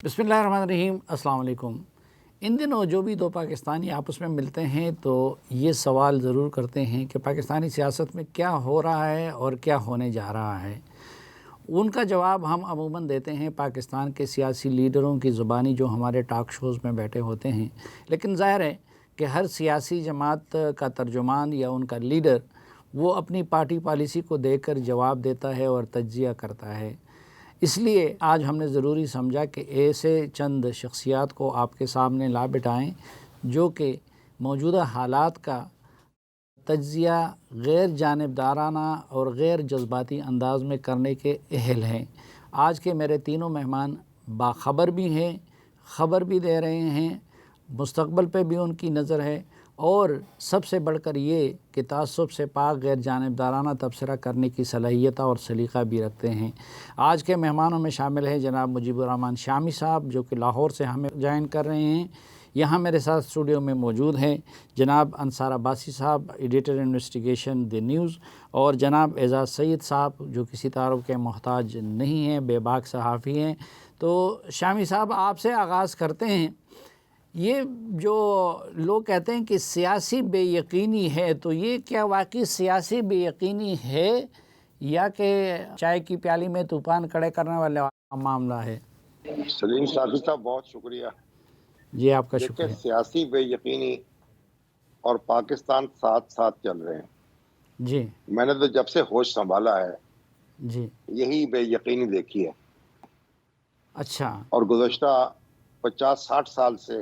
بسم اللہ الرحمن الرحیم۔ السلام علیکم۔ ان دنوں جو بھی دو پاکستانی آپس میں ملتے ہیں تو یہ سوال ضرور کرتے ہیں کہ پاکستانی سیاست میں کیا ہو رہا ہے اور کیا ہونے جا رہا ہے۔ ان کا جواب ہم عموماً دیتے ہیں پاکستان کے سیاسی لیڈروں کی زبانی جو ہمارے ٹاک شوز میں بیٹھے ہوتے ہیں، لیکن ظاہر ہے کہ ہر سیاسی جماعت کا ترجمان یا ان کا لیڈر وہ اپنی پارٹی پالیسی کو دیکھ کر جواب دیتا ہے اور تجزیہ کرتا ہے۔ اس لیے آج ہم نے ضروری سمجھا کہ ایسے چند شخصیات کو آپ کے سامنے لا بٹھائیں جو کہ موجودہ حالات کا تجزیہ غیر جانبدارانہ اور غیر جذباتی انداز میں کرنے کے اہل ہیں۔ آج کے میرے تینوں مہمان باخبر بھی ہیں، خبر بھی دے رہے ہیں، مستقبل پہ بھی ان کی نظر ہے، اور سب سے بڑھ کر یہ کہ تعصب سے پاک غیر جانبدارانہ تبصرہ کرنے کی صلاحیت اور سلیقہ بھی رکھتے ہیں۔ آج کے مہمانوں میں شامل ہیں جناب مجیب الرحمان شامی صاحب جو کہ لاہور سے ہمیں جوائن کر رہے ہیں۔ یہاں میرے ساتھ اسٹوڈیو میں موجود ہیں جناب انصار عباسی صاحب، ایڈیٹر انویسٹیگیشن دی نیوز، اور جناب اعزاز سعید صاحب جو کسی تعارف کے محتاج نہیں ہیں، بے باک صحافی ہیں۔ تو شامی صاحب آپ سے آغاز کرتے ہیں۔ یہ جو لوگ کہتے ہیں کہ سیاسی بے یقینی ہے، تو یہ کیا واقعی سیاسی بے یقینی ہے یا کہ چائے کی پیالی میں طوفان کھڑے کرنے والا معاملہ ہے؟ سلیم صافی صاحب بہت شکریہ۔ جی آپ کا دیکھیں، شکریہ۔ سیاسی بے یقینی اور پاکستان ساتھ ساتھ چل رہے ہیں۔ جی میں نے تو جب سے ہوش سنبھالا ہے جی یہی بے یقینی دیکھی ہے، اچھا اور گزشتہ 50-60 سال سے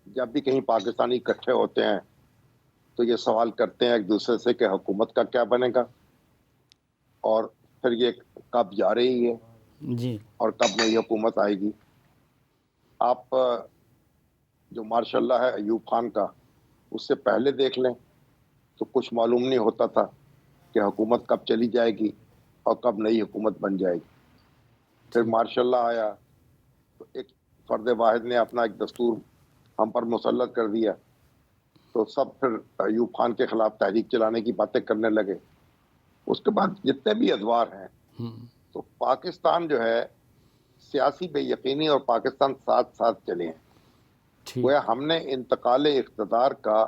جب بھی کہیں پاکستانی اکٹھے ہوتے ہیں تو یہ سوال کرتے ہیں ایک دوسرے سے کہ حکومت کا کیا بنے گا، اور پھر یہ کب جا رہی ہے جی اور کب نئی حکومت آئے گی۔ آپ جو ماشاء اللہ ہے ایوب خان کا، اس سے پہلے دیکھ لیں تو کچھ معلوم نہیں ہوتا تھا کہ حکومت کب چلی جائے گی اور کب نئی حکومت بن جائے گی۔ پھر ماشاء اللہ آیا تو ایک فرد واحد نے اپنا ایک دستور ہم پر مسلط کر دیا، تو سب پھر ایوب خان کے خلاف تحریک چلانے کی باتیں کرنے لگے۔ اس کے بعد جتنے بھی ادوار ہیں، تو پاکستان جو ہے سیاسی بے یقینی اور پاکستان ساتھ ساتھ چلے ہیں۔ گویا ہم نے انتقال اقتدار کا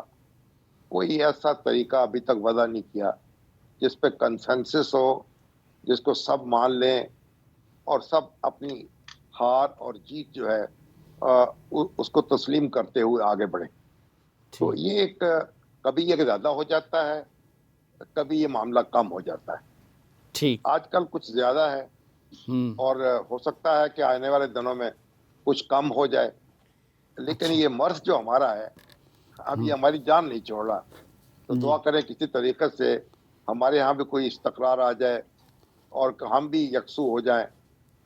کوئی ایسا طریقہ ابھی تک وضع نہیں کیا جس پہ کنسنسس ہو، جس کو سب مان لیں اور سب اپنی ہار اور جیت جو ہے اس کو تسلیم کرتے ہوئے آگے بڑھیں۔ تو یہ ایک کبھی یہ زیادہ ہو جاتا ہے، کبھی یہ معاملہ کم ہو جاتا ہے۔ ٹھیک۔ آج کل کچھ زیادہ ہے اور ہو سکتا ہے کہ آنے والے دنوں میں کچھ کم ہو جائے، لیکن یہ مرض جو ہمارا ہے اب یہ ہماری جان نہیں چھوڑ رہا۔ تو دعا کریں کسی طریقے سے ہمارے ہاں بھی کوئی استقرار آ جائے اور ہم بھی یکسو ہو جائیں،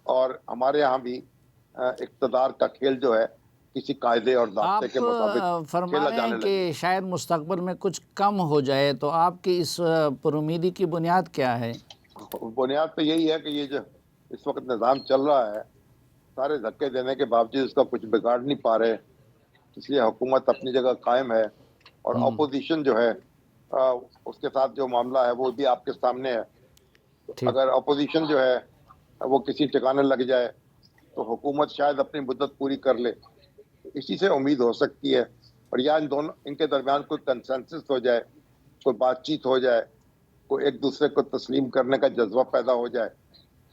اور ہمارے ہاں بھی اقتدار کا کھیل جو ہے کسی قاعدے اور ضابطے کے مطابق آپ فرما کھیلا رہے جانے ہیں لگے۔ کہ شاید مستقبل میں کچھ کم ہو جائے، تو آپ کی اس پر امیدی کی بنیاد کیا ہے؟ بنیاد تو یہی ہے کہ یہ جو اس وقت نظام چل رہا ہے، سارے دھکے دینے کے باوجود اس کا کچھ بگاڑ نہیں پا رہے، اس لیے حکومت اپنی جگہ قائم ہے، اور اپوزیشن جو ہے اس کے ساتھ جو معاملہ ہے وہ بھی آپ کے سامنے ہے۔ اگر اپوزیشن جو ہے وہ کسی ٹھکانے لگ جائے تو حکومت شاید اپنی مدت پوری کر لے، اسی سے امید ہو سکتی ہے، اور یا ان کے درمیان کوئی کنسنسس ہو جائے، کوئی بات چیت ہو جائے، کوئی ایک دوسرے کو تسلیم کرنے کا جذبہ پیدا ہو جائے،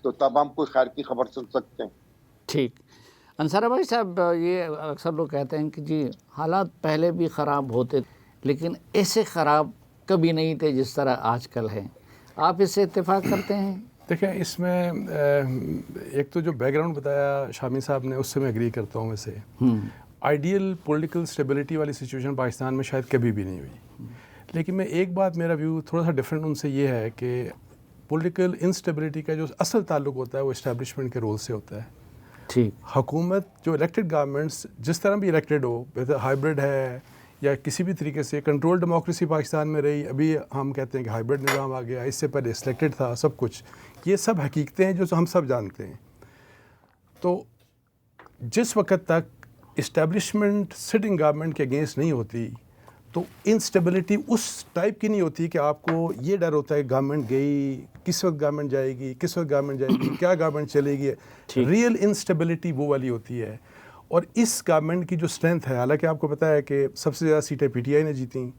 تو تب ہم کوئی خیر کی خبر سن سکتے ہیں۔ ٹھیک۔ انصار بھائی صاحب، یہ اکثر لوگ کہتے ہیں کہ جی حالات پہلے بھی خراب ہوتے لیکن ایسے خراب کبھی نہیں تھے جس طرح آج کل ہے، آپ اس سے اتفاق کرتے ہیں؟ دیکھیں، اس میں ایک تو جو بیک گراؤنڈ بتایا شامی صاحب نے اس سے میں اگری کرتا ہوں۔ ویسے آئیڈیل پولیٹیکل سٹیبلٹی والی سچویشن پاکستان میں شاید کبھی بھی نہیں ہوئی، لیکن میں ایک بات، میرا ویو تھوڑا سا ڈفرینٹ ان سے یہ ہے کہ پولیٹیکل انسٹیبلٹی کا جو اصل تعلق ہوتا ہے وہ اسٹیبلشمنٹ کے رول سے ہوتا ہے۔ ٹھیک۔ حکومت جو الیکٹڈ گورنمنٹس جس طرح بھی الیکٹڈ ہو، ہائیبرڈ ہے یا کسی بھی طریقے سے کنٹرول ڈیموکریسی پاکستان میں رہی، ابھی ہم کہتے ہیں کہ ہائیبرڈ نظام آ گیا، اس سے پہلے سلیکٹڈ تھا، سب کچھ یہ سب حقیقتیں ہیں جو ہم سب جانتے ہیں۔ تو جس وقت تک اسٹیبلشمنٹ سٹنگ گورنمنٹ کے اگینسٹ نہیں ہوتی تو انسٹیبلٹی اس ٹائپ کی نہیں ہوتی کہ آپ کو یہ ڈر ہوتا ہے گورنمنٹ گئی, کس وقت گورنمنٹ جائے گی, کس وقت گورنمنٹ جائے گی, کیا گورنمنٹ چلے گی. ریئل انسٹیبلٹی وہ والی ہوتی ہے. اور اس گورنمنٹ کی جو اسٹرینتھ ہے, حالانکہ آپ کو پتہ ہے کہ سب سے زیادہ سیٹیں پی ٹی آئی نے جیتیں,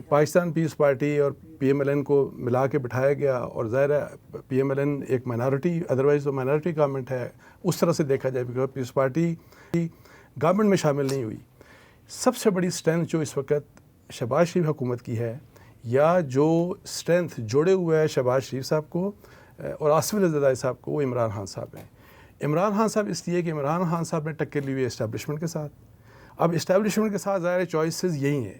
پاکستان پیپلز پارٹی اور پی ایم ایل این کو ملا کے بٹھایا گیا, اور ظاہر ہے پی ایم ایل این ایک مائنارٹی, ادروائز تو مائنارٹی گورنمنٹ ہے اس طرح سے دیکھا جائے, بیکاز پیپلز پارٹی گورنمنٹ میں شامل نہیں ہوئی. سب سے بڑی اسٹرینتھ جو اس وقت شہباز شریف حکومت کی ہے, یا جو اسٹرینتھ جوڑے ہوئے ہے شہباز شریف صاحب کو اور آصف علی زرداری صاحب کو, وہ عمران خان صاحب ہیں. عمران خان صاحب اس لیے کہ عمران خان صاحب نے ٹکر لی ہوئی ہے اسٹیبلشمنٹ کے ساتھ. اب اسٹیبلشمنٹ کے ساتھ ظاہر چوائسیز یہی ہیں,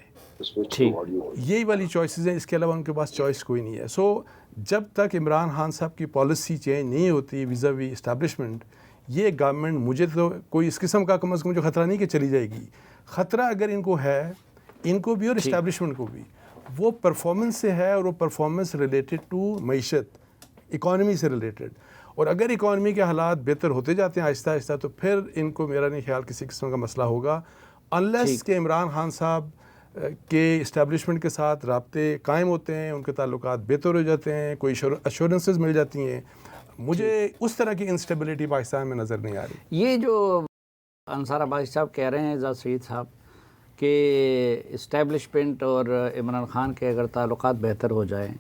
یہی والی چوائسیز ہیں, اس کے علاوہ ان کے پاس چوائس کوئی نہیں ہے. سو جب تک عمران خان صاحب کی پالیسی چینج نہیں ہوتی ویزا وی اسٹیبلشمنٹ, یہ گورنمنٹ, مجھے تو کوئی اس قسم کا کم از کم جو خطرہ نہیں کہ چلی جائے گی. خطرہ اگر ان کو ہے, ان کو بھی اور اسٹیبلشمنٹ کو بھی, وہ پرفارمنس سے ہے, اور وہ پرفارمنس ریلیٹڈ ٹو معیشت, اکانومی سے ریلیٹڈ. اور اگر اکانومی کے حالات بہتر ہوتے جاتے ہیں آہستہ آہستہ, تو پھر ان کو میرا نہیں خیال کسی قسم کا مسئلہ ہوگا, انلیس کہ عمران خان صاحب کے اسٹیبلشمنٹ کے ساتھ رابطے قائم ہوتے ہیں, ان کے تعلقات بہتر ہو جاتے ہیں, کوئی ایشورنسز مل جاتی ہیں. مجھے اس طرح کی انسٹیبلٹی پاکستان میں نظر نہیں آ رہی. یہ جو انصار عباسی صاحب کہہ رہے ہیں, اعجاز سعید صاحب, کہ اسٹیبلشمنٹ اور عمران خان کے اگر تعلقات بہتر ہو جائیں,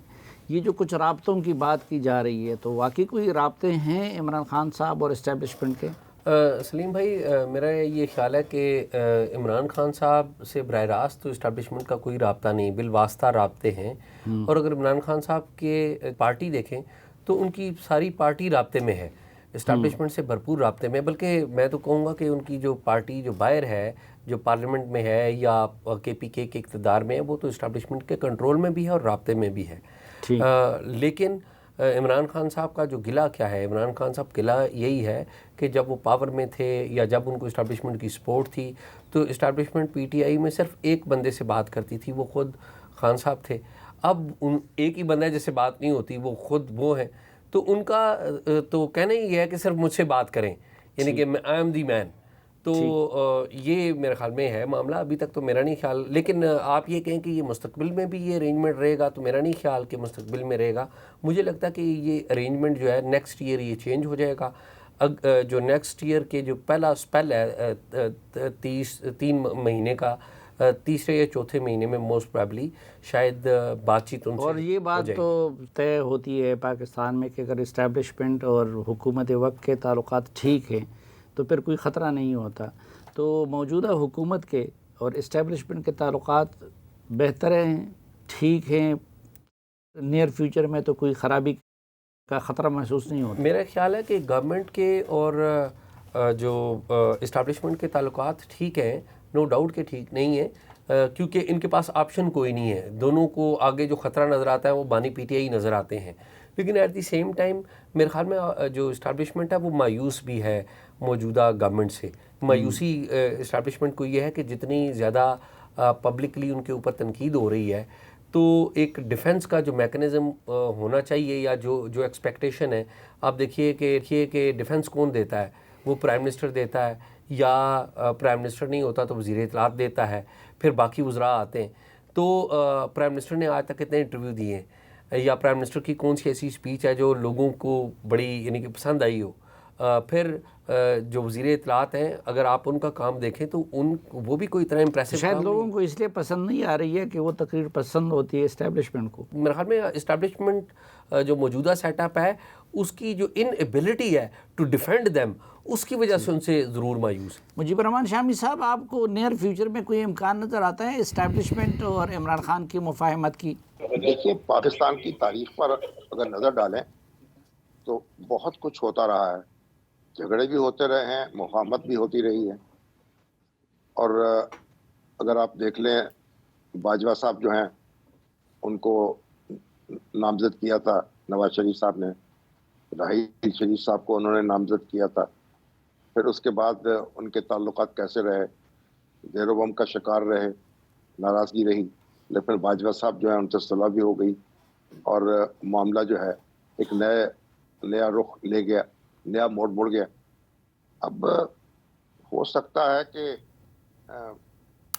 یہ جو کچھ رابطوں کی بات کی جا رہی ہے, تو واقعی کوئی رابطے ہیں عمران خان صاحب اور اسٹیبلشمنٹ کے؟ سلیم بھائی, میرا یہ خیال ہے کہ عمران خان صاحب سے براہ راست تو اسٹیبلشمنٹ کا کوئی رابطہ نہیں, بالواسطہ رابطے ہیں. اور اگر عمران خان صاحب کے پارٹی دیکھیں تو ان کی ساری پارٹی رابطے میں ہے, اسٹیبلشمنٹ سے بھرپور رابطے میں. بلکہ میں تو کہوں گا کہ ان کی جو پارٹی جو باہر ہے, جو پارلیمنٹ میں ہے یا کے پی کے اقتدار میں ہے, وہ تو اسٹیبلشمنٹ کے کنٹرول میں بھی ہے اور رابطے میں بھی ہے. لیکن عمران خان صاحب کا جو گلہ کیا ہے, عمران خان صاحب گلہ یہی ہے کہ جب وہ پاور میں تھے یا جب ان کو اسٹیبلشمنٹ کی سپورٹ تھی, تو اسٹیبلشمنٹ پی ٹی آئی میں صرف ایک بندے سے بات کرتی تھی, وہ خود خان صاحب تھے. اب ان ایک ہی بندہ جس سے بات نہیں ہوتی, وہ خود وہ ہیں, تو ان کا تو کہنا ہی ہے کہ صرف مجھ سے بات کریں, یعنی کہ آئی ایم دی مین. تو یہ میرے خیال میں ہے معاملہ. ابھی تک تو میرا نہیں خیال, لیکن آپ یہ کہیں کہ یہ مستقبل میں بھی یہ ارینجمنٹ رہے گا, تو میرا نہیں خیال کہ مستقبل میں رہے گا. مجھے لگتا ہے کہ یہ ارینجمنٹ جو ہے نیکسٹ ایئر یہ چینج ہو جائے گا. جو نیکسٹ ایئر کے جو پہلا اسپیل ہے 3 مہینے کا, تیسرے یا چوتھے مہینے میں موسٹ پرابلی شاید بات چیت ان سے. اور یہ بات تو طے ہوتی ہے پاکستان میں کہ اگر اسٹیبلشمنٹ اور حکومت وقت کے تعلقات ٹھیک ہیں تو پھر کوئی خطرہ نہیں ہوتا. تو موجودہ حکومت کے اور اسٹیبلشمنٹ کے تعلقات بہتر ہیں, ٹھیک ہیں, نیئر فیوچر میں تو کوئی خرابی کا خطرہ محسوس نہیں ہوتا. میرا خیال ہے کہ گورنمنٹ کے اور جو اسٹیبلشمنٹ کے تعلقات ٹھیک ہیں, نو ڈاؤٹ کہ ٹھیک نہیں ہیں, کیونکہ ان کے پاس آپشن کوئی نہیں ہے. دونوں کو آگے جو خطرہ نظر آتا ہے وہ بانی پی ٹی آئی نظر آتے ہیں. لیکن ایٹ دی سیم ٹائم میرے خیال میں جو اسٹیبلشمنٹ ہے وہ مایوس بھی ہے موجودہ گورنمنٹ سے. مایوسی اسٹیبلشمنٹ کو یہ ہے کہ جتنی زیادہ پبلکلی ان کے اوپر تنقید ہو رہی ہے, تو ایک ڈیفنس کا جو میکنزم ہونا چاہیے یا جو ایکسپیکٹیشن ہے, آپ دیکھیے کہ ڈیفنس کون دیتا ہے, وہ پرائم منسٹر دیتا ہے, یا پرائم منسٹر نہیں ہوتا تو وزیر اطلاعات دیتا ہے, پھر باقی وزراء آتے ہیں. تو پرائم منسٹر نے آج تک کتنے انٹرویو دیے ہیں, یا پرائم منسٹر کی کون سی ایسی اسپیچ ہے جو لوگوں کو بڑی یعنی کہ پسند آئی ہو. پھر جو وزیر اطلاعات ہیں, اگر آپ ان کا کام دیکھیں تو وہ بھی کوئی طرح امپریسو. شاید لوگوں کو اس لیے پسند نہیں آ رہی ہے کہ وہ تقریر پسند ہوتی ہے اسٹیبلشمنٹ کو. میرے خیال میں اسٹیبلشمنٹ جو موجودہ سیٹ اپ ہے, اس کی جو ان ایبلٹی ہے ٹو ڈیفینڈ دیم, اس کی وجہ سے ان سے ضرور مایوس. مجیب الرحمان شامی صاحب, آپ کو نیئر فیوچر میں کوئی امکان نظر آتا ہے اسٹیبلشمنٹ اور عمران خان کی مفاہمت کی؟ دیکھیے, پاکستان کی تاریخ پر اگر نظر ڈالیں تو بہت کچھ ہوتا رہا ہے, جھگڑے بھی ہوتے رہے ہیں, مفاہمت بھی ہوتی رہی ہے. اور اگر آپ دیکھ لیں, باجوہ صاحب جو ہیں ان کو نامزد کیا تھا نواز شریف صاحب نے, راحیل شریف صاحب کو انہوں نے نامزد کیا تھا. پھر اس کے بعد ان کے تعلقات کیسے رہے, زیر و بم کا شکار رہے, ناراضگی رہی, لیکن باجوہ صاحب جو ہیں ان سے صلح بھی ہو گئی, اور معاملہ جو ہے ایک نیا رخ لے گیا, نیا موڑ مڑ گیا. اب ہو سکتا ہے کہ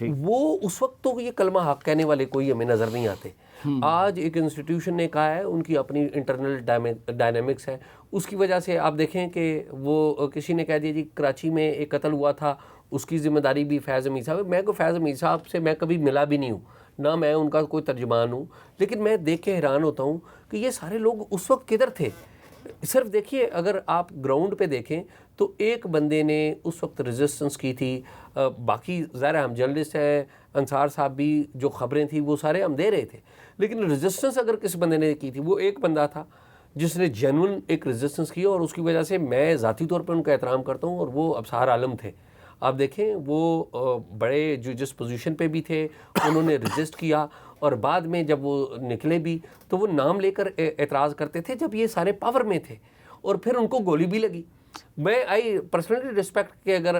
وہ اس وقت تو یہ کلمہ حق کہنے والے کوئی ہمیں نظر نہیں آتے. آج ایک انسٹیٹیوشن نے کہا ہے, ان کی اپنی انٹرنل ڈائنامکس ہے, اس کی وجہ سے آپ دیکھیں کہ وہ کسی نے کہہ دیا جی کراچی میں ایک قتل ہوا تھا, اس کی ذمہ داری بھی فیض حمید صاحب. میں کو فیض حمید صاحب سے میں کبھی ملا بھی نہیں ہوں, نہ میں ان کا کوئی ترجمان ہوں, لیکن میں دیکھ کے حیران ہوتا ہوں کہ یہ سارے لوگ اس وقت کدھر تھے. صرف دیکھیے اگر آپ گراؤنڈ پہ دیکھیں تو ایک بندے نے اس وقت ریزسٹنس کی تھی, باقی ظاہر ہم جرنلسٹ ہیں, انصار صاحب بھی جو خبریں تھیں وہ سارے ہم دے رہے تھے, لیکن ریزسٹنس اگر کس بندے نے کی تھی وہ ایک بندہ تھا جس نے جینون ایک ریزسٹنس کی, اور اس کی وجہ سے میں ذاتی طور پہ ان کا احترام کرتا ہوں, اور وہ ابصار عالم تھے. آپ دیکھیں وہ بڑے جو جس پوزیشن پہ بھی تھے انہوں نے ریزسٹ کیا, اور بعد میں جب وہ نکلے بھی تو وہ نام لے کر اعتراض کرتے تھے جب یہ سارے پاور میں تھے, اور پھر ان کو گولی بھی لگی. میں آئی پرسنلی رسپیکٹ کہ اگر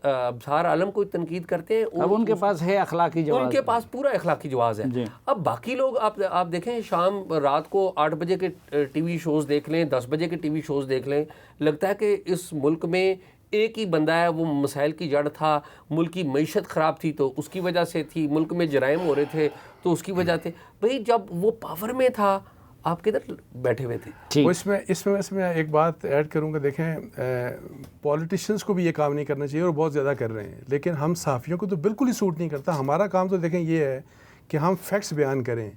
ابصار عالم کوئی تنقید کرتے ہیں, اب ان کے پاس ہے اخلاقی جواز, ان کے پاس پورا اخلاقی جواز ہے. اب باقی لوگ آپ دیکھیں شام رات کو 8 بجے کے ٹی وی شوز دیکھ لیں, 10 بجے کے ٹی وی شوز دیکھ لیں, لگتا ہے کہ اس ملک میں ایک ہی بندہ ہے, وہ مسائل کی جڑ تھا, ملک کی معیشت خراب تھی تو اس کی وجہ سے تھی, ملک میں جرائم ہو رہے تھے تو اس کی وجہ تھے. بھئی جب وہ پاور میں تھا آپ کدھر بیٹھے ہوئے تھے؟ اس میں ایک بات ایڈ کروں گا. دیکھیں پولیٹیشینز کو بھی یہ کام نہیں کرنا چاہیے اور بہت زیادہ کر رہے ہیں, لیکن ہم صحافیوں کو تو بالکل ہی سوٹ نہیں کرتا. ہمارا کام تو دیکھیں یہ ہے کہ ہم فیکٹس بیان کریں,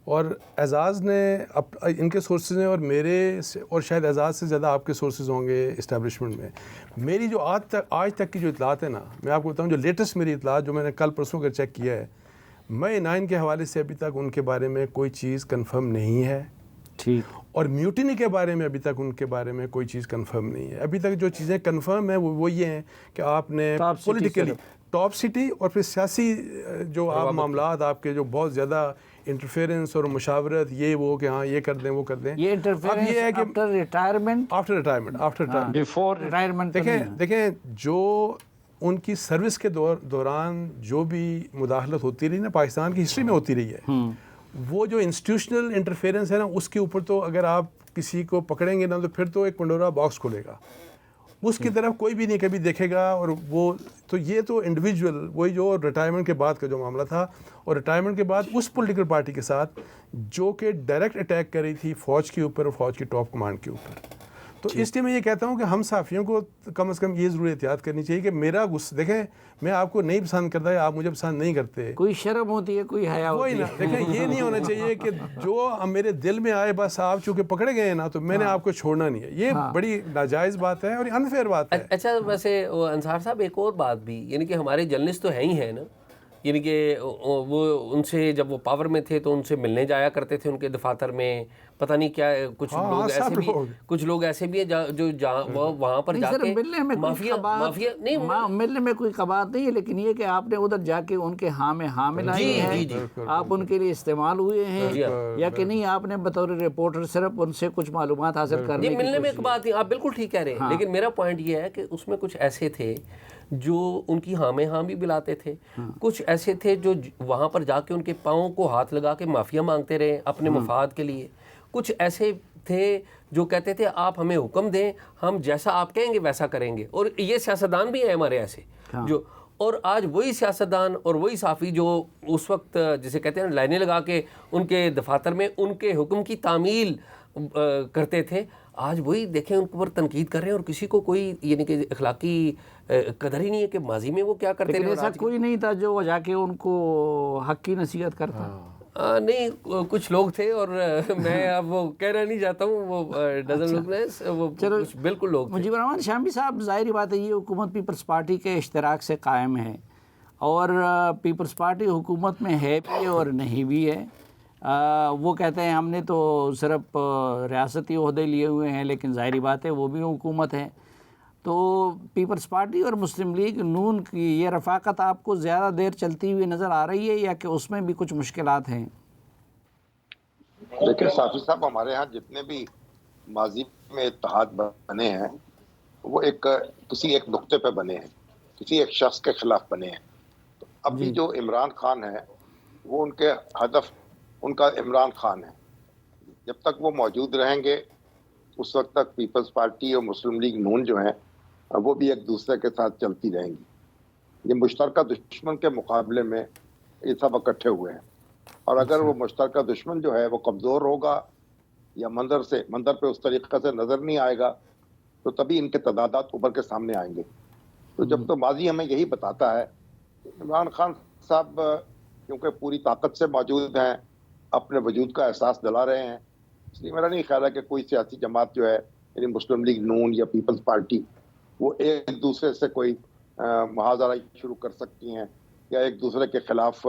اور اعزاز نے ان کے سورسز ہیں اور میرے اور شاید اعزاز سے زیادہ آپ کے سورسز ہوں گے اسٹیبلشمنٹ میں. میری جو آج تک کی جو اطلاعات ہیں نا, میں آپ کو بتاؤں جو لیٹسٹ میری اطلاعات جو میں نے کل پرسوں کا چیک کیا ہے, میں 9 کے حوالے سے ابھی تک ان کے بارے میں کوئی چیز کنفرم نہیں ہے. ٹھیک. اور میوٹینی کے بارے میں ابھی تک ان کے بارے میں کوئی چیز کنفرم نہیں ہے. ابھی تک جو چیزیں کنفرم ہیں وہ یہ ہیں کہ آپ نے پولیٹیکلی ٹاپ سٹی اور پھر سیاسی جو آپ معاملات آپ کے جو بہت زیادہ انٹرفیئرنس اور مشاورت یہ وہ کہ ہاں یہ کر دیں وہ کر دیں. یہ انٹرفیئرنس یہ ہے کہ آفٹر ریٹائرمنٹ دیکھیں جو ان کی سروس کے دوران جو بھی مداخلت ہوتی رہی نا پاکستان کی ہسٹری میں ہوتی رہی ہے, وہ جو انسٹیٹیوشنل انٹرفیئرنس ہے نا, اس کے اوپر تو اگر آپ کسی کو پکڑیں گے نا تو پھر تو ایک پنڈورا باکس کھلے گا, اس کی طرف کوئی بھی نہیں کبھی دیکھے گا. اور وہ تو یہ تو انڈیویجول وہی جو ریٹائرمنٹ کے بعد کا جو معاملہ تھا, اور ریٹائرمنٹ کے بعد اس پولیٹیکل پارٹی کے ساتھ جو کہ ڈائریکٹ اٹیک کر رہی تھی فوج کے اوپر اور فوج کی ٹاپ کمانڈ کے اوپر. تو اس لیے میں یہ کہتا ہوں کہ ہم صحافیوں کو کم از کم یہ ضرور احتیاط کرنی چاہیے کہ میرا غصہ دیکھیں میں آپ کو نہیں پسند کرتا ہے, آپ مجھے پسند نہیں کرتے, کوئی شرم ہوتی ہے کوئی حیا ہوتی ہے. دیکھیں یہ نہیں ہونا چاہیے کہ جو میرے دل میں آئے بس آپ چونکہ پکڑے گئے ہیں نا تو میں نے آپ کو چھوڑنا نہیں ہے. یہ بڑی ناجائز بات ہے اور انفیئر بات ہے. اچھا ویسے انصار صاحب ایک اور بات بھی, یعنی کہ ہمارے جرنلسٹ تو ہیں ہی ہیں نا, یعنی کہ وہ ان سے جب وہ پاور میں تھے تو ان سے ملنے جایا کرتے تھے ان کے دفاتر میں, پتہ نہیں کیا کچھ لوگ ایسے بھی ہیں جو وہاں پر جا کے ملنے میں کوئی قباحت نہیں ہے, لیکن یہ کہ آپ نے ادھر جا کے ان کے ہاں میں ہاں ملائی ہیں, آپ ان کے لیے استعمال ہوئے ہیں یا کہ نہیں, آپ نے بطور رپورٹر صرف ان سے کچھ معلومات حاصل کرنے کی ملنے میں ایک بات نہیں, آپ بالکل ٹھیک کہہ رہے ہیں, لیکن میرا پوائنٹ یہ ہے کہ اس میں کچھ ایسے تھے جو ان کی ہاں میں ہاں بھی بلاتے تھے, کچھ ایسے تھے جو وہاں پر جا کے ان کے پاؤں کو ہاتھ لگا کے معافیا مانگتے رہے اپنے مفاد کے لیے, کچھ ایسے تھے جو کہتے تھے آپ ہمیں حکم دیں ہم جیسا آپ کہیں گے ویسا کریں گے. اور یہ سیاستدان بھی ہیں ہمارے ایسے جو, اور آج وہی سیاستدان اور وہی صحافی جو اس وقت جسے کہتے ہیں لائنیں لگا کے ان کے دفاتر میں ان کے حکم کی تعمیل کرتے تھے, آج وہی دیکھیں ان پر تنقید کر رہے ہیں اور کسی کو کوئی یعنی کہ اخلاقی قدر ہی نہیں ہے کہ ماضی میں وہ کیا کرتے رہے. ایسا کوئی نہیں تھا جو جا کے ان کو حق کی نصیحت کرتا. نہیں کچھ لوگ تھے, اور میں اب وہ کہنا نہیں چاہتا ہوں, وہ ڈزن لوگ ہیں, وہ بالکل لوگ تھے. مجیب الرحمان شامی صاحب, ظاہری بات ہے یہ حکومت پیپلز پارٹی کے اشتراک سے قائم ہے, اور پیپلز پارٹی حکومت میں ہے بھی اور نہیں بھی ہے. وہ کہتے ہیں ہم نے تو صرف ریاستی عہدے لیے ہوئے ہیں, لیکن ظاہری بات ہے وہ بھی حکومت ہے. تو پیپلز پارٹی اور مسلم لیگ نون کی یہ رفاقت آپ کو زیادہ دیر چلتی ہوئی نظر آ رہی ہے یا کہ اس میں بھی کچھ مشکلات ہیں؟ دیکھیں صافی صاحب, ہمارے ہاں جتنے بھی ماضی میں اتحاد بنے ہیں وہ کسی ایک نقطے پہ بنے ہیں, کسی ایک شخص کے خلاف بنے ہیں. تو ابھی جو عمران خان ہے وہ ان کے ہدف ان کا عمران خان ہے. جب تک وہ موجود رہیں گے اس وقت تک پیپلز پارٹی اور مسلم لیگ نون جو ہیں وہ بھی ایک دوسرے کے ساتھ چلتی رہیں گی. یہ مشترکہ دشمن کے مقابلے میں یہ سب اکٹھے ہوئے ہیں، اور اگر وہ مشترکہ دشمن جو ہے وہ کمزور ہوگا یا منظر پہ اس طریقے سے نظر نہیں آئے گا تو تبھی ان کے تضادات ابھر کے سامنے آئیں گے۔ تو جب تو ماضی ہمیں یہی بتاتا ہے کہ عمران خان صاحب کیونکہ پوری طاقت سے موجود ہیں، اپنے وجود کا احساس دلا رہے ہیں، اس لیے میرا نہیں خیال ہے کہ کوئی سیاسی جماعت جو ہے یعنی مسلم لیگ نون یا پیپلز پارٹی وہ ایک دوسرے سے کوئی محاذرہ شروع کر سکتی ہیں یا ایک دوسرے کے خلاف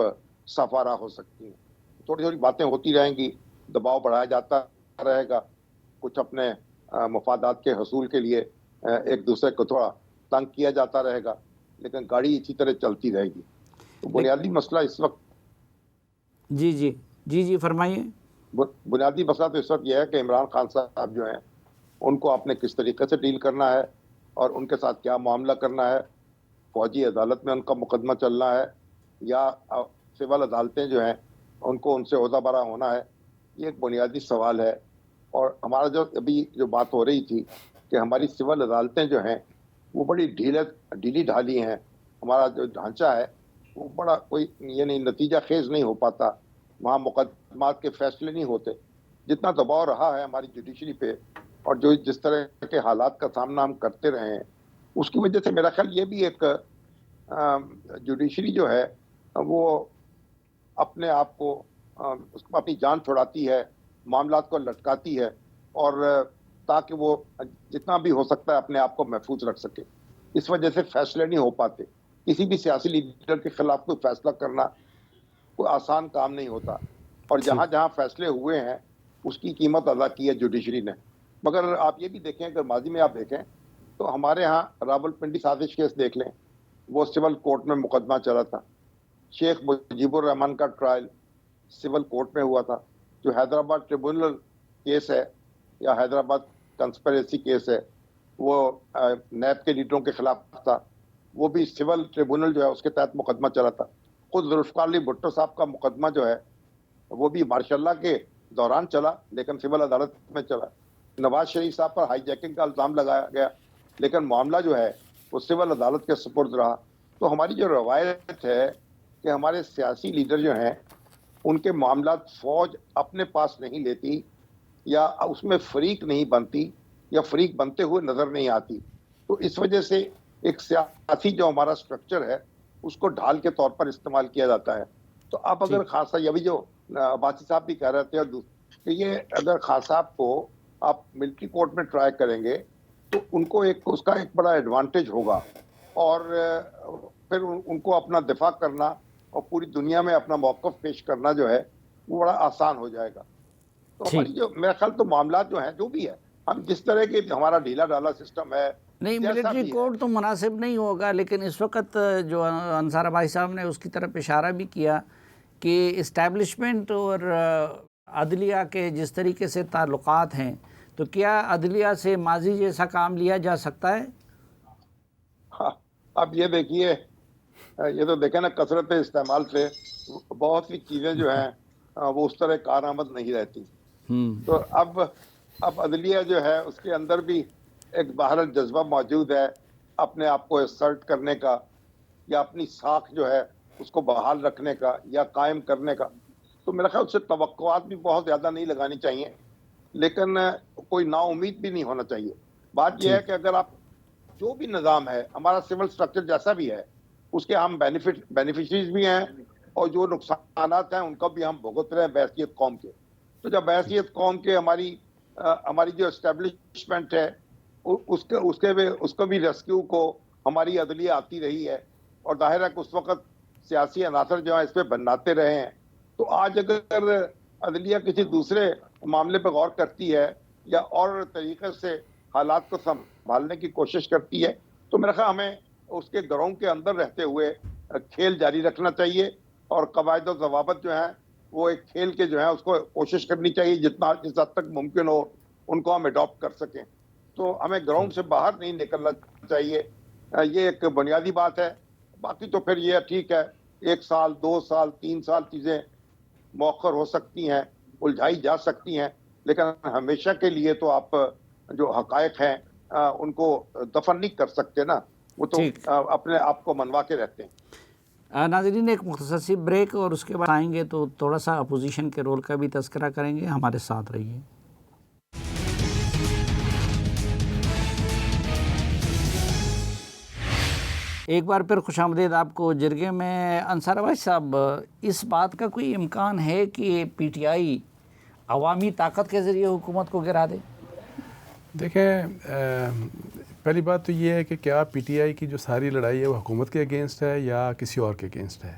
سفارہ ہو سکتی ہیں۔ تھوڑی تھوڑی باتیں ہوتی رہیں گی، دباؤ بڑھایا جاتا رہے گا، کچھ اپنے مفادات کے حصول کے لیے ایک دوسرے کو تھوڑا تنگ کیا جاتا رہے گا، لیکن گاڑی اسی طرح چلتی رہے گی۔ تو بنیادی مسئلہ اس وقت جی فرمائیے۔ بنیادی مسئلہ تو اس وقت یہ ہے کہ عمران خان صاحب جو ہیں ان کو آپ نے کس طریقے سے ڈیل کرنا ہے اور ان کے ساتھ کیا معاملہ کرنا ہے۔ فوجی عدالت میں ان کا مقدمہ چلنا ہے یا سول عدالتیں جو ہیں ان کو ان سے عہدہ برا ہونا ہے، یہ ایک بنیادی سوال ہے۔ اور ہمارا جو ابھی جو بات ہو رہی تھی کہ ہماری سول عدالتیں جو ہیں وہ بڑی ڈھیلی ڈھالی ہیں، ہمارا جو ڈھانچہ ہے وہ بڑا کوئی یعنی نتیجہ خیز نہیں ہو پاتا، وہاں مقدمات کے فیصلے نہیں ہوتے۔ جتنا دباؤ رہا ہے ہماری جوڈیشری پہ اور جو جس طرح کے حالات کا سامنا ہم کرتے رہے ہیں، اس کی وجہ سے میرا خیال یہ بھی ایک جوڈیشری جو ہے وہ اپنے آپ کو اپنی جان چھڑاتی ہے، معاملات کو لٹکاتی ہے، اور تاکہ وہ جتنا بھی ہو سکتا ہے اپنے آپ کو محفوظ رکھ سکے۔ اس وجہ سے فیصلے نہیں ہو پاتے۔ کسی بھی سیاسی لیڈر کے خلاف کوئی فیصلہ کرنا کوئی آسان کام نہیں ہوتا، اور جہاں جہاں فیصلے ہوئے ہیں اس کی قیمت ادا کی ہے جوڈیشری نے۔ مگر آپ یہ بھی دیکھیں، اگر ماضی میں آپ دیکھیں تو ہمارے ہاں راولپنڈی سازش کیس دیکھ لیں، وہ سول کورٹ میں مقدمہ چلا تھا۔ شیخ مجیب الرحمان کا ٹرائل سول کورٹ میں ہوا تھا۔ جو حیدرآباد ٹریبونل کیس ہے یا حیدرآباد کنسپریسی کیس ہے وہ نیب کے لیڈروں کے خلاف تھا، وہ بھی سول ٹریبونل جو ہے اس کے تحت مقدمہ چلا تھا۔ خود ذوالفقار علی بھٹو صاحب کا مقدمہ جو ہے وہ بھی مارشاء اللہ کے دوران چلا لیکن سول عدالت میں چلا۔ نواز شریف صاحب پر ہائی جیکنگ کا الزام لگایا گیا لیکن معاملہ جو ہے وہ سول عدالت کے سپرد رہا۔ تو ہماری جو روایت ہے کہ ہمارے سیاسی لیڈر جو ہیں ان کے معاملات فوج اپنے پاس نہیں لیتی یا اس میں فریق نہیں بنتی یا فریق بنتے ہوئے نظر نہیں آتی، تو اس وجہ سے ایک سیاسی جو ہمارا سٹرکچر ہے اس کو ڈھال کے طور پر استعمال کیا جاتا ہے۔ تو اب اگر خاصا یہ بھی جو عباسی صاحب بھی کہہ رہے تھے کہ یہ اگر خان صاحب کو آپ ملٹری کورٹ میں ٹرائی کریں گے تو ان کو اس کا ایک بڑا ایڈوانٹیج ہوگا، اور پھر ان کو اپنا دفاع کرنا اور پوری دنیا میں اپنا موقف پیش کرنا جو ہے وہ بڑا آسان ہو جائے گا۔ تو ہماری جو میرا خیال تو معاملات جو ہیں جو بھی ہے، ہم جس طرح کے ہمارا ڈھیلا ڈالا سسٹم ہے نہیں، ملٹری کورٹ تو مناسب نہیں ہوگا، لیکن اس وقت جو انصار بھائی صاحب نے اس کی طرف اشارہ بھی کیا کہ اسٹیبلشمنٹ اور عدلیہ کے جس طریقے سے تعلقات ہیں تو کیا عدلیہ سے ماضی جیسا کام لیا جا سکتا ہے؟ اب یہ دیکھیے، یہ تو دیکھیں نا، کثرت استعمال سے بہت سی چیزیں جو ہیں وہ اس طرح کارآمد نہیں رہتی۔ تو اب عدلیہ جو ہے اس کے اندر بھی ایک باہر جذبہ موجود ہے اپنے آپ کو اسرٹ کرنے کا یا اپنی ساکھ جو ہے اس کو بحال رکھنے کا یا قائم کرنے کا۔ تو میرا خیال اس سے توقعات بھی بہت زیادہ نہیں لگانی چاہیے، لیکن کوئی نا امید بھی نہیں ہونا چاہیے۔ بات یہ ہے کہ اگر آپ جو بھی نظام ہے ہمارا سول سٹرکچر جیسا بھی ہے اس کے ہم بینیفیشریز بھی ہیں، اور جو نقصانات ہیں ان کو بھی ہم بھگت رہے ہیں بحیثیت قوم کے۔ تو جب بحیثیت قوم کے ہماری جو اسٹیبلشمنٹ ہے اس کو بھی ریسکیو کو ہماری عدلیہ آتی رہی ہے، اور ظاہر ہے کہ اس وقت سیاسی عناصر جو ہیں اس پہ بناتے رہے ہیں۔ تو آج اگر عدلیہ کسی دوسرے معاملے پہ غور کرتی ہے یا اور طریقے سے حالات کو سنبھالنے کی کوشش کرتی ہے تو میرا خیال ہمیں اس کے گھروں کے اندر رہتے ہوئے کھیل جاری رکھنا چاہیے، اور قواعد و ضوابط جو ہیں وہ ایک کھیل کے جو ہیں اس کو کوشش کرنی چاہیے جس حد تک ممکن ہو ان کو ہم اڈاپٹ کر سکیں۔ تو ہمیں گراؤنڈ سے باہر نہیں نکلنا چاہیے، یہ ایک بنیادی بات ہے۔ باقی تو پھر یہ ٹھیک ہے، 1 سال 2 سال 3 سال چیزیں مؤخر ہو سکتی ہیں، الجھائی جا سکتی ہیں، لیکن ہمیشہ کے لیے تو آپ جو حقائق ہیں ان کو دفن نہیں کر سکتے نا۔ وہ تو اپنے آپ کو منوا کے رہتے ہیں. ناظرین ایک مختصر سی بریک اور اس کے بعد آئیں گے تو تھوڑا سا اپوزیشن کے رول کا بھی تذکرہ کریں گے. ہمارے ساتھ رہیے. ایک بار پھر خوش آمدید آپ کو جرگے میں. انصار اباسی صاحب، اس بات کا کوئی امکان ہے کہ پی ٹی آئی عوامی طاقت کے ذریعے حکومت کو گرا دے؟ دیکھیں، پہلی بات تو یہ ہے کہ کیا پی ٹی آئی کی جو ساری لڑائی ہے وہ حکومت کے اگینسٹ ہے یا کسی اور کے اگینسٹ ہے؟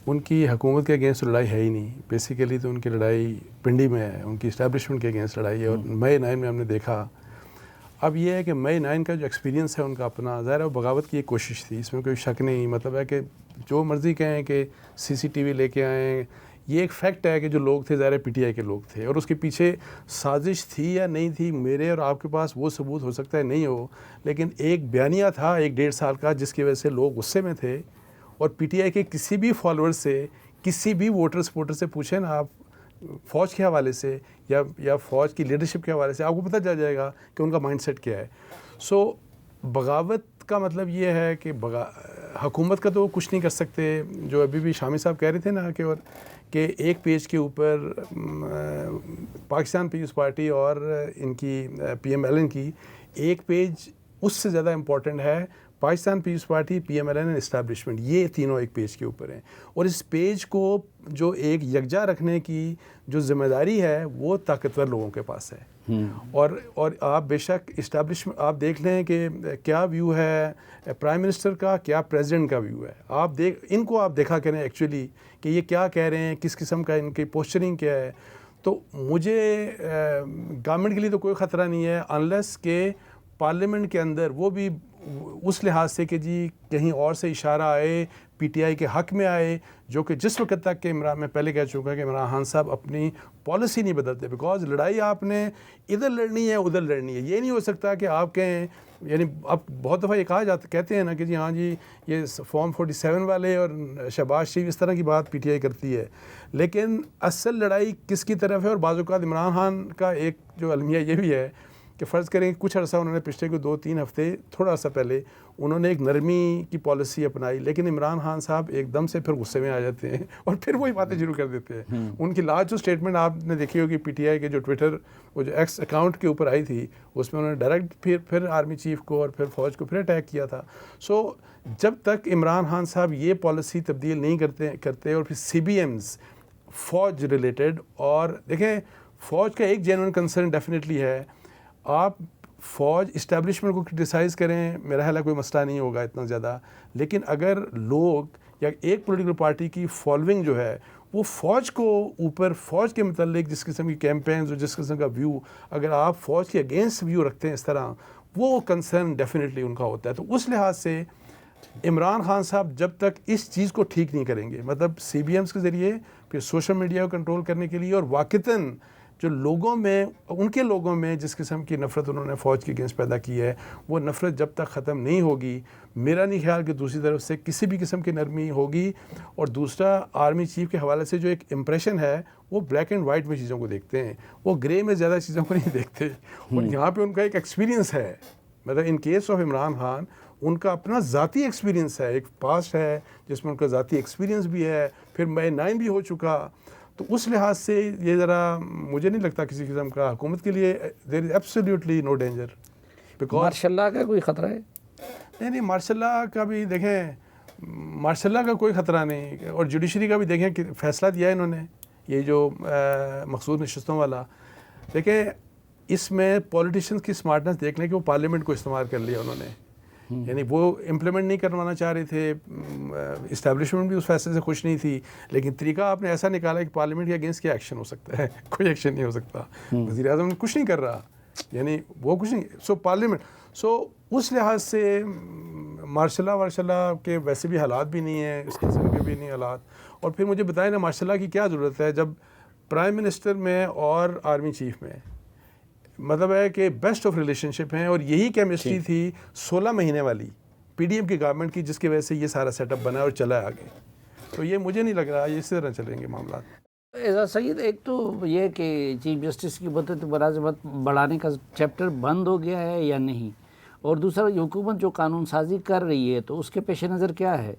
ان کی حکومت کے اگینسٹ لڑائی ہے ہی نہیں. بیسیکلی تو ان کی لڑائی پنڈی میں ہے، ان کی اسٹیبلشمنٹ کے اگینسٹ لڑائی ہے. اور مئی 9 میں ہم نے دیکھا. اب یہ ہے کہ مئی 9 کا جو ایکسپیرینس ہے ان کا اپنا، ظاہر ہے وہ بغاوت کی ایک کوشش تھی، اس میں کوئی شک نہیں. مطلب ہے کہ جو مرضی کہیں کہ سی سی ٹی وی لے کے آئیں، یہ ایک فیکٹ ہے کہ جو لوگ تھے ظاہر ہے پی ٹی آئی کے لوگ تھے، اور اس کے پیچھے سازش تھی یا نہیں تھی، میرے اور آپ کے پاس وہ ثبوت ہو سکتا ہے نہیں ہو، لیکن ایک بیانیہ تھا 1-1.5 سال کا جس کی وجہ سے لوگ غصے میں تھے. اور پی ٹی آئی کے کسی بھی فالوور سے، کسی بھی ووٹر سپورٹر سے پوچھیں نا آپ فوج کے حوالے سے یا فوج کی لیڈرشپ کے حوالے سے، آپ کو پتہ چل جائے گا کہ ان کا مائنڈ سیٹ کیا ہے. سو بغاوت کا مطلب یہ ہے کہ حکومت کا تو وہ کچھ نہیں کر سکتے. جو ابھی بھی شامی صاحب کہہ رہے تھے نا کہ ایک پیج کے اوپر پاکستان پیپلز پارٹی اور ان کی پی ایم ایل این کی ایک پیج اس سے زیادہ امپورٹنٹ ہے. Pakistan Peoples Party, P M L N, establishment, یہ تینوں ایک پیج کے اوپر ہیں. اور اس پیج کو جو ایک یکجا رکھنے کی جو ذمہ داری ہے وہ طاقتور لوگوں کے پاس ہے. اور آپ بے شک اسٹیبلشمنٹ آپ دیکھ لیں کہ کیا ویو ہے پرائم منسٹر کا، کیا پریزیڈنٹ کا ویو ہے. آپ ان کو آپ دیکھا کریں ایکچولی کہ یہ کیا کہہ رہے ہیں، کس قسم کا ان کی پوسچرنگ کیا ہے. تو مجھے گورنمنٹ کے لیے تو کوئی خطرہ نہیں ہے انلیس کہ پارلیمنٹ کے اندر وہ بھی اس لحاظ سے کہ جی کہیں اور سے اشارہ آئے، پی ٹی آئی کے حق میں آئے، جو کہ جس وقت تک کہ میں پہلے کہہ چکا کہ عمران خان صاحب اپنی پالیسی نہیں بدلتے. بیکاز لڑائی آپ نے ادھر لڑنی ہے ادھر لڑنی ہے. یہ نہیں ہو سکتا کہ آپ کہیں، یعنی اب بہت دفعہ یہ کہا جاتا، کہتے ہیں نا کہ جی ہاں جی یہ فارم 47 والے اور شہباز شریف اس طرح کی بات پی ٹی آئی کرتی ہے، لیکن اصل لڑائی کس کی طرف ہے. اور بعض اوقات عمران خان کا ایک جو المیہ یہ بھی ہے کہ فرض کریں کچھ عرصہ انہوں نے پچھلے کو 2-3 ہفتے تھوڑا عرصہ پہلے انہوں نے ایک نرمی کی پالیسی اپنائی، لیکن عمران خان صاحب ایک دم سے پھر غصے میں آ جاتے ہیں اور پھر وہی باتیں شروع کر دیتے ہیں. ان کی لاسٹ جو اسٹیٹمنٹ آپ نے دیکھی ہوگی پی ٹی آئی کے جو ٹویٹر وہ جو ایکس اکاؤنٹ کے اوپر آئی تھی، اس میں انہوں نے ڈائریکٹ پھر آرمی چیف کو اور پھر فوج کو پھر اٹیک کیا تھا. سو جب تک عمران خان صاحب یہ پالیسی تبدیل نہیں کرتے اور پھر سی بی ایمز فوج ریلیٹڈ، اور دیکھیں فوج کا ایک جینوئن کنسرن ڈیفینیٹلی ہے. آپ فوج اسٹیبلشمنٹ کو کرٹیسائز کریں، میرا خیال ہے کوئی مسئلہ نہیں ہوگا اتنا زیادہ، لیکن اگر لوگ یا ایک پولیٹیکل پارٹی کی فالوئنگ جو ہے وہ فوج کو اوپر، فوج کے متعلق جس قسم کی کیمپینز اور جس قسم کا ویو، اگر آپ فوج کے اگینسٹ ویو رکھتے ہیں اس طرح، وہ کنسرن ڈیفینیٹلی ان کا ہوتا ہے. تو اس لحاظ سے عمران خان صاحب جب تک اس چیز کو ٹھیک نہیں کریں گے، مطلب سی بی ایمز کے ذریعے پھر سوشل میڈیا کو کنٹرول کرنے کے لیے، اور واقعتاً جو لوگوں میں، ان کے لوگوں میں جس قسم کی نفرت انہوں نے فوج کے اگینسٹ پیدا کی ہے، وہ نفرت جب تک ختم نہیں ہوگی، میرا نہیں خیال کہ دوسری طرف سے کسی بھی قسم کی نرمی ہوگی. اور دوسرا، آرمی چیف کے حوالے سے جو ایک امپریشن ہے وہ بلیک اینڈ وائٹ میں چیزوں کو دیکھتے ہیں، وہ گرے میں زیادہ چیزوں کو نہیں دیکھتے. اور یہاں پہ ان کا ایک ایکسپیرینس ہے، مطلب in case of Imran Khan ان کا اپنا ذاتی ایکسپیرینس ہے، ایک پاسٹ ہے جس میں ان کا ذاتی ایکسپیرینس بھی ہے، پھر مئی 9 بھی ہو چکا. تو اس لحاظ سے یہ ذرا مجھے نہیں لگتا کسی قسم کا حکومت کے لیے there is absolutely no danger. Martial law کا کوئی خطرہ ہے؟ نہیں، مارشل لاء کا بھی دیکھیں، مارشل لاء کا کوئی خطرہ نہیں. اور جوڈیشری کا بھی دیکھیں کہ فیصلہ دیا ہے انہوں نے، یہ جو مخصوص نشستوں والا، دیکھیں اس میں پولیٹیشنز کی سمارٹنس دیکھ لیں کہ وہ پارلیمنٹ کو استعمال کر لیا انہوں نے. یعنی وہ امپلیمنٹ نہیں کروانا چاہ رہے تھے، اسٹیبلشمنٹ بھی اس فیصلے سے خوش نہیں تھی، لیکن طریقہ آپ نے ایسا نکالا کہ پارلیمنٹ کے اگینسٹ کیا ایکشن ہو سکتا ہے؟ کوئی ایکشن نہیں ہو سکتا. وزیر اعظم کچھ نہیں کر رہا، یعنی وہ کچھ نہیں. سو پارلیمنٹ، سو اس لحاظ سے مارشل لاء کے ویسے بھی حالات بھی نہیں ہیں، اس قسم کے بھی نہیں حالات. اور پھر مجھے بتائیں نا مارشل لاء کی کیا ضرورت ہے جب پرائم منسٹر میں اور آرمی چیف میں مطلب ہے کہ بیسٹ آف ریلیشن شپ ہیں، اور یہی کیمسٹری تھی 16 مہینے والی پی ڈی ایم کی گورنمنٹ کی، جس کی وجہ سے یہ سارا سیٹ اپ بنا اور چلا ہے آگے. تو یہ مجھے نہیں لگ رہا یہ اسی طرح چلیں گے معاملات. اعزاز سید، ایک تو یہ کہ چیف جسٹس کی ملازمت بڑھانے کا چیپٹر بند ہو گیا ہے یا نہیں، اور دوسرا یہ حکومت جو قانون سازی کر رہی ہے تو اس کے پیش نظر کیا ہے؟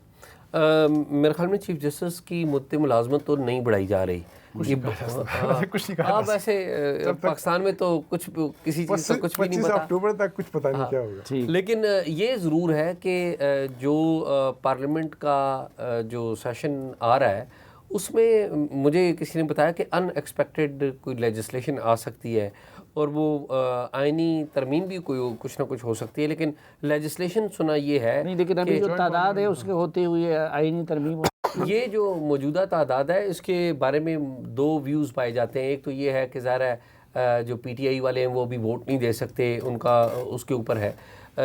میرے خیال میں چیف جسٹس کی مدت ملازمت تو نہیں بڑھائی جا رہی. کچھ نہیں کہا. اب ایسے پاکستان میں تو کچھ کسی چیز کا کچھ بھی نہیں 25 پتا. اکتوبر تک کچھ پتہ نہیں کیا ہوگا. لیکن یہ ضرور ہے کہ جو پارلیمنٹ کا جو سیشن آ رہا ہے اس میں مجھے کسی نے بتایا کہ ان ایکسپیکٹڈ کوئی لیجسلیشن آ سکتی ہے اور وہ آئینی ترمیم بھی کوئی کچھ نہ کچھ ہو سکتی ہے. لیکن لیجسلیشن سنا یہ ہے نہیں، لیکن ابھی جو تعداد ہے اس کے ہوتے ہوئے آئینی ترمیم یہ جو موجودہ تعداد ہے اس کے بارے میں دو ویوز پائے جاتے ہیں. ایک تو یہ ہے کہ ظاہر ہے جو پی ٹی آئی والے ہیں وہ بھی ووٹ نہیں دے سکتے، ان کا اس کے اوپر ہے.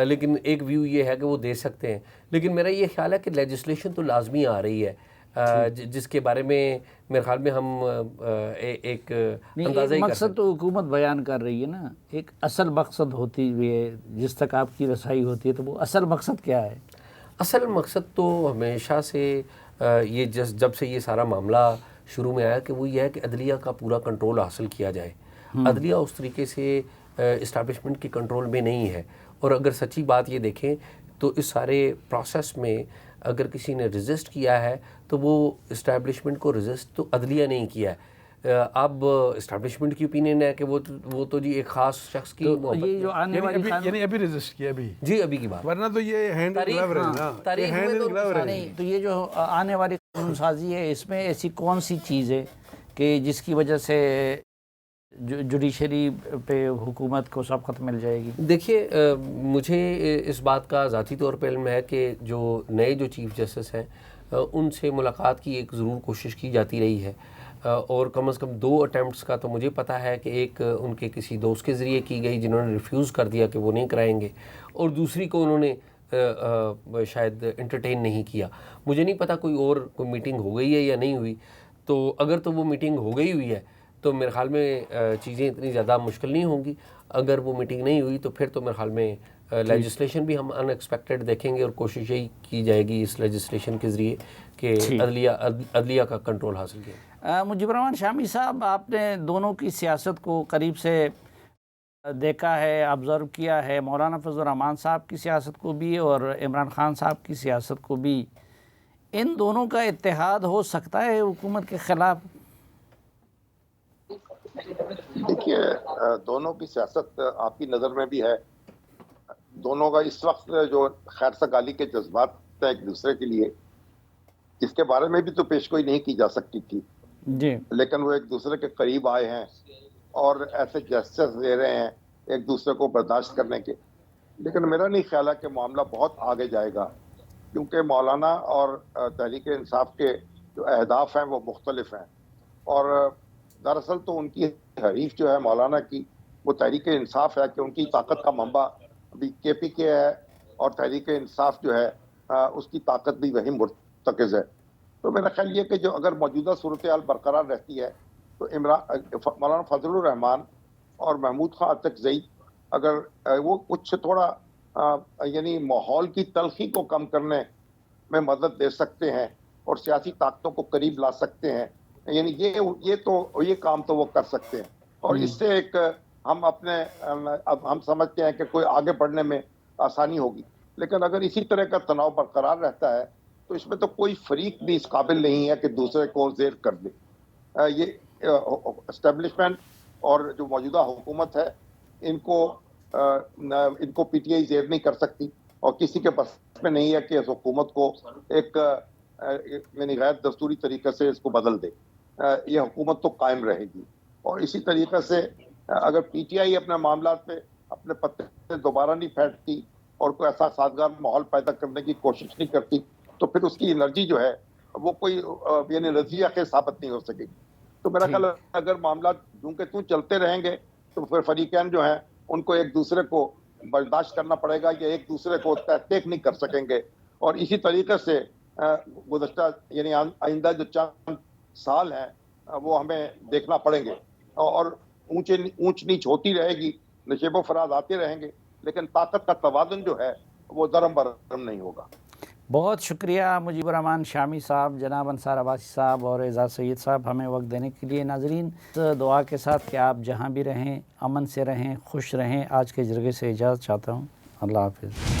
لیکن ایک ویو یہ ہے کہ وہ دے سکتے ہیں. لیکن میرا یہ خیال ہے کہ لیجسلیشن تو لازمی آ رہی ہے جس کے بارے میں میرے خیال میں ہم ایک اندازہ ہی کر مقصد تو حکومت بیان کر رہی ہے نا، ایک اصل مقصد ہوتی ہوئی ہے جس تک آپ کی رسائی ہوتی ہے، تو وہ اصل مقصد کیا ہے؟ اصل مقصد تو ہمیشہ سے یہ جب سے یہ سارا معاملہ شروع میں آیا کہ وہ یہ ہے کہ عدلیہ کا پورا کنٹرول حاصل کیا جائے. عدلیہ اس طریقے سے اسٹیبلشمنٹ کے کنٹرول میں نہیں ہے. اور اگر سچی بات یہ دیکھیں تو اس سارے پروسیس میں اگر کسی نے رزسٹ کیا ہے تو وہ اسٹیبلشمنٹ کو رزسٹ تو عدلیہ نہیں کیا ہے. اب اسٹیبلشمنٹ کی اوپینین ہے کہ وہ تو جی ایک خاص شخص کی یہ جو آنے والی یعنی ابھی رجسٹ کیا ابھی جی ابھی کی بات، ورنہ تو یہ ہینڈ ان گلو رہے نا. تاریخ میں تو نہیں. تو یہ جو آنے والی قانون سازی ہے اس میں ایسی کون سی چیز ہے کہ جس کی وجہ سے جوڈیشری پہ حکومت کو سبقت مل جائے گی؟ دیکھیے مجھے اس بات کا ذاتی طور پہ علم ہے کہ جو نئے جو چیف جسٹس ہیں ان سے ملاقات کی ایک ضرور کوشش کی جاتی رہی ہے. اور کم از کم 2 اٹیمپٹس کا تو مجھے پتہ ہے کہ ایک ان کے کسی دوست کے ذریعے کی گئی جنہوں نے ریفیوز کر دیا کہ وہ نہیں کرائیں گے، اور دوسری کو انہوں نے شاید انٹرٹین نہیں کیا. مجھے نہیں پتہ کوئی میٹنگ ہو گئی ہے یا نہیں ہوئی. تو اگر تو وہ میٹنگ ہو گئی ہوئی ہے تو میرے خیال میں چیزیں اتنی زیادہ مشکل نہیں ہوں گی. اگر وہ میٹنگ نہیں ہوئی تو پھر تو میرے خیال میں لیجسلیشن بھی ہم ان ایکسپیکٹڈ دیکھیں گے، اور کوشش یہی کی جائے گی اس لیجسلیشن کے ذریعے کہ عدلیہ کا کنٹرول حاصل کیا. مجیب الرحمان شامی صاحب، آپ نے دونوں کی سیاست کو قریب سے دیکھا ہے، آبزرو کیا ہے، مولانا فضل الرحمان صاحب کی سیاست کو بھی اور عمران خان صاحب کی سیاست کو بھی. ان دونوں کا اتحاد ہو سکتا ہے حکومت کے خلاف؟ دیکھیے دونوں کی سیاست آپ کی نظر میں بھی ہے. دونوں کا اس وقت جو خیر سگالی کے جذبات ہیں ایک دوسرے کے لیے، اس کے بارے میں بھی تو پیشگوئی نہیں کی جا سکتی تھی جی، لیکن وہ ایک دوسرے کے قریب آئے ہیں اور ایسے جسچرز دے رہے ہیں ایک دوسرے کو برداشت کرنے کے. لیکن میرا نہیں خیال ہے کہ معاملہ بہت آگے جائے گا، کیونکہ مولانا اور تحریک انصاف کے جو اہداف ہیں وہ مختلف ہیں. اور دراصل تو ان کی حریف جو ہے مولانا کی وہ تحریک انصاف ہے کہ ان کی طاقت کا منبع ابھی کے پی کے ہے، اور تحریک انصاف جو ہے اس کی طاقت بھی وہی مرتکز ہے. تو میرا خیال یہ کہ جو اگر موجودہ صورتحال برقرار رہتی ہے تو مولانا فضل الرحمان اور محمود خان اطق-زئی اگر وہ کچھ تھوڑا یعنی ماحول کی تلخی کو کم کرنے میں مدد دے سکتے ہیں اور سیاسی طاقتوں کو قریب لا سکتے ہیں، یعنی یہ کام تو وہ کر سکتے ہیں. اور اس سے ایک ہم سمجھتے ہیں کہ کوئی آگے بڑھنے میں آسانی ہوگی. لیکن اگر اسی طرح کا تناؤ برقرار رہتا ہے تو اس میں تو کوئی فریق بھی اس قابل نہیں ہے کہ دوسرے کو زیر کر دے. یہ اسٹیبلشمنٹ اور جو موجودہ حکومت ہے ان کو پی ٹی آئی زیر نہیں کر سکتی، اور کسی کے بس میں نہیں ہے کہ اس حکومت کو ایک یعنی غیر دستوری طریقے سے اس کو بدل دے. یہ حکومت تو قائم رہے گی. اور اسی طریقے سے اگر پی ٹی آئی اپنے معاملات پہ اپنے پتے سے دوبارہ نہیں پھیٹتی اور کوئی ایسا سازگار ماحول پیدا کرنے کی کوشش نہیں کرتی تو پھر اس کی انرجی جو ہے وہ کوئی یعنی رضیہ کے ثابت نہیں ہو سکے گی. تو میرا خیال اگر معاملات جوں کہ توں چلتے رہیں گے تو پھر فریقین جو ہیں ان کو ایک دوسرے کو برداشت کرنا پڑے گا یا ایک دوسرے کو تحقیق نہیں کر سکیں گے. اور اسی طریقے سے گزشتہ یعنی آئندہ جو چند سال ہیں وہ ہمیں دیکھنا پڑیں گے، اور اونچ نیچ ہوتی رہے گی، نشیب و فراز آتے رہیں گے، لیکن طاقت کا توازن جو ہے وہ درم برم نہیں ہوگا. بہت شکریہ مجیب الرحمان شامی صاحب، جناب انصار عباسی صاحب اور اعزاز سید صاحب ہمیں وقت دینے کے لیے. ناظرین دعا کے ساتھ کہ آپ جہاں بھی رہیں امن سے رہیں، خوش رہیں. آج کے جرگے سے اجازت چاہتا ہوں. اللہ حافظ.